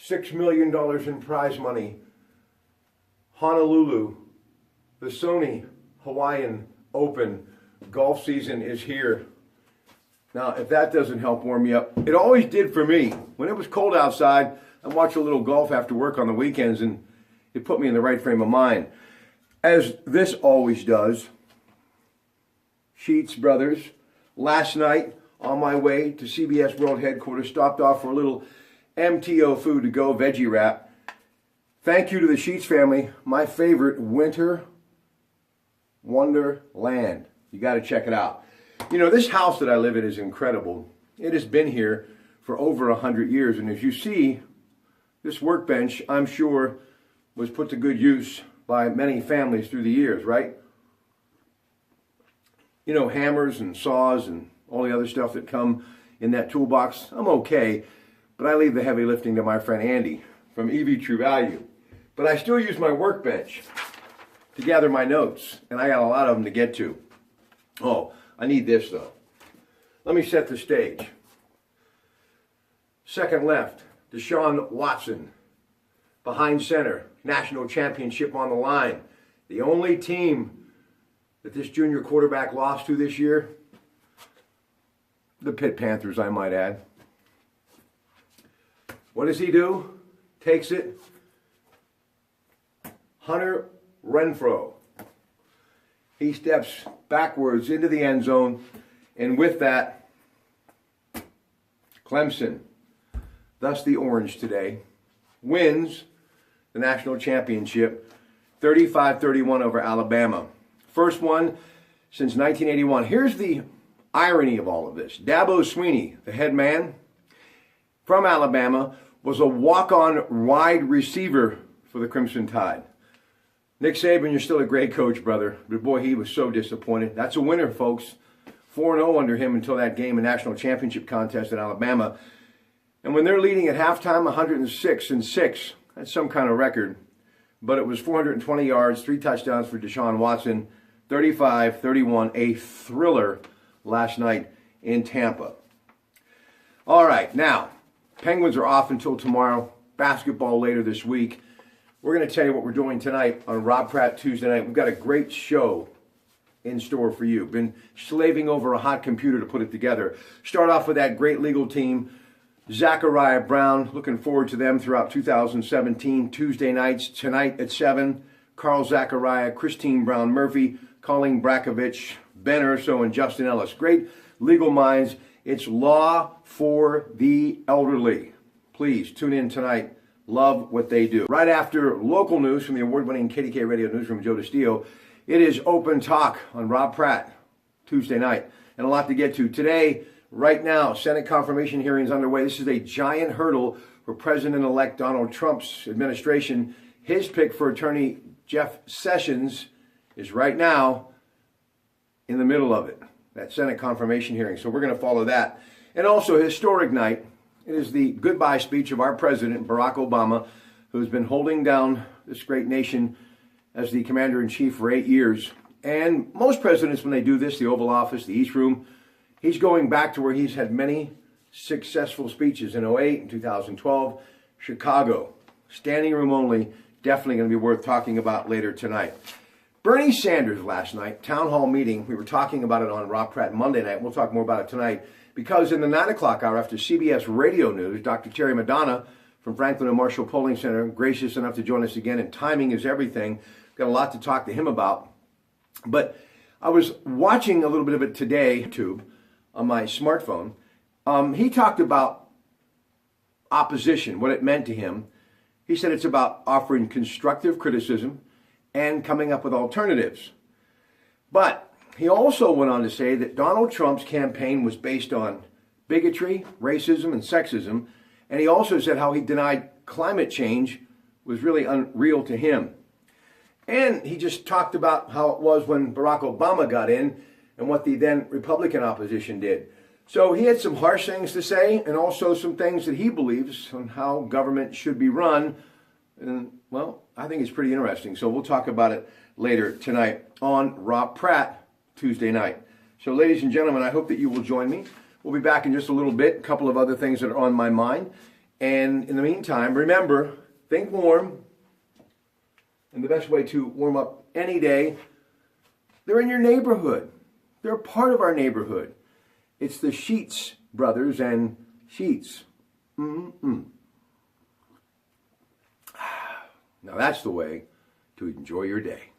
$6 million in prize money. Honolulu, the Sony Hawaiian Open golf season is here. Now, if that doesn't help warm me up, it always did for me. When it was cold outside, I'd watch a little golf after work on the weekends, and it put me in the right frame of mind. As this always does, Sheets Brothers, last night on my way to CBS World Headquarters, stopped off for a little MTO food to go veggie wrap. Thank you to the Sheets family, my favorite winter wonderland. You got to check it out. You know, this house that I live in is incredible. It has been here for over 100 years, and as you see, this workbench, I'm sure, was put to good use by many families through the years, right? You know, hammers and saws and all the other stuff that come in that toolbox, I'm okay, but I leave the heavy lifting to my friend Andy from EV True Value. But I still use my workbench to gather my notes, and I got a lot of them to get to. Oh, I need this though. Let me set the stage. Second left, Deshaun Watson. Behind center, national championship on the line. The only team that this junior quarterback lost to this year, the Pitt Panthers, I might add. What does he do? Takes it. Hunter Renfrow. He steps backwards into the end zone, and with that, Clemson, thus the Orange today, wins the national championship 35-31 over Alabama. First one since 1981. Here's the irony of all of this. Dabo Swinney, the head man from Alabama, was a walk-on wide receiver for the Crimson Tide. Nick Saban, you're still a great coach, brother. But boy, he was so disappointed. That's a winner, folks. 4-0 under him until that game, a national championship contest in Alabama. And when they're leading at halftime, 106-6, that's some kind of record. But it was 420 yards, 3 touchdowns for Deshaun Watson, 35-31, a thriller last night in Tampa. All right, now, Penguins are off until tomorrow. Basketball later this week. We're going to tell you what we're doing tonight on Rob Pratte Tuesday night. We've got a great show in store for you. Been slaving over a hot computer to put it together. Start off with that great legal team, Zachariah Brown. Looking forward to them throughout 2017. Tuesday nights, tonight at 7. Carl Zachariah, Christine Brown Murphy, Colleen Brakovich, Ben Urso, and Justin Ellis. Great legal minds. It's law for the elderly. Please tune in tonight. Love what they do. Right after local news from the award-winning KDK Radio Newsroom, Joe DiStio, it is Open Talk on Rob Pratte Tuesday night. And a lot to get to. Today, right now, Senate confirmation hearings underway. This is a giant hurdle for President-elect Donald Trump's administration. His pick for Attorney Jeff Sessions is right now in the middle of it, that Senate confirmation hearing. So we're going to follow that. And also, a historic night. It is the goodbye speech of our president, Barack Obama, who's been holding down this great nation as the commander-in-chief for 8 years. And most presidents, when they do this, the Oval Office, the East Room, he's going back to where he's had many successful speeches in 2008 and 2012. Chicago, standing room only, definitely going to be worth talking about later tonight. Bernie Sanders last night, town hall meeting. We were talking about it on Rob Pratte Monday night. We'll talk more about it tonight. Because in the 9 o'clock hour after CBS Radio News, Dr. Terry Madonna from Franklin and Marshall Polling Center, gracious enough to join us again, and timing is everything. Got a lot to talk to him about. But I was watching a little bit of it today, YouTube, on my smartphone. He talked about opposition, what it meant to him. He said it's about offering constructive criticism and coming up with alternatives. But he also went on to say that Donald Trump's campaign was based on bigotry, racism, and sexism. And he also said how he denied climate change was really unreal to him. And he just talked about how it was when Barack Obama got in and what the then Republican opposition did. So he had some harsh things to say and also some things that he believes on how government should be run. And, well, I think it's pretty interesting. So we'll talk about it later tonight on Rob Pratte Tuesday night. So ladies and gentlemen, I hope that you will join me. We'll be back in just a little bit. A couple of other things that are on my mind. And in the meantime, remember, think warm. And the best way to warm up any day, they're in your neighborhood. They're a part of our neighborhood. It's the Sheets brothers and Sheets. Mm-mm. Now that's the way to enjoy your day.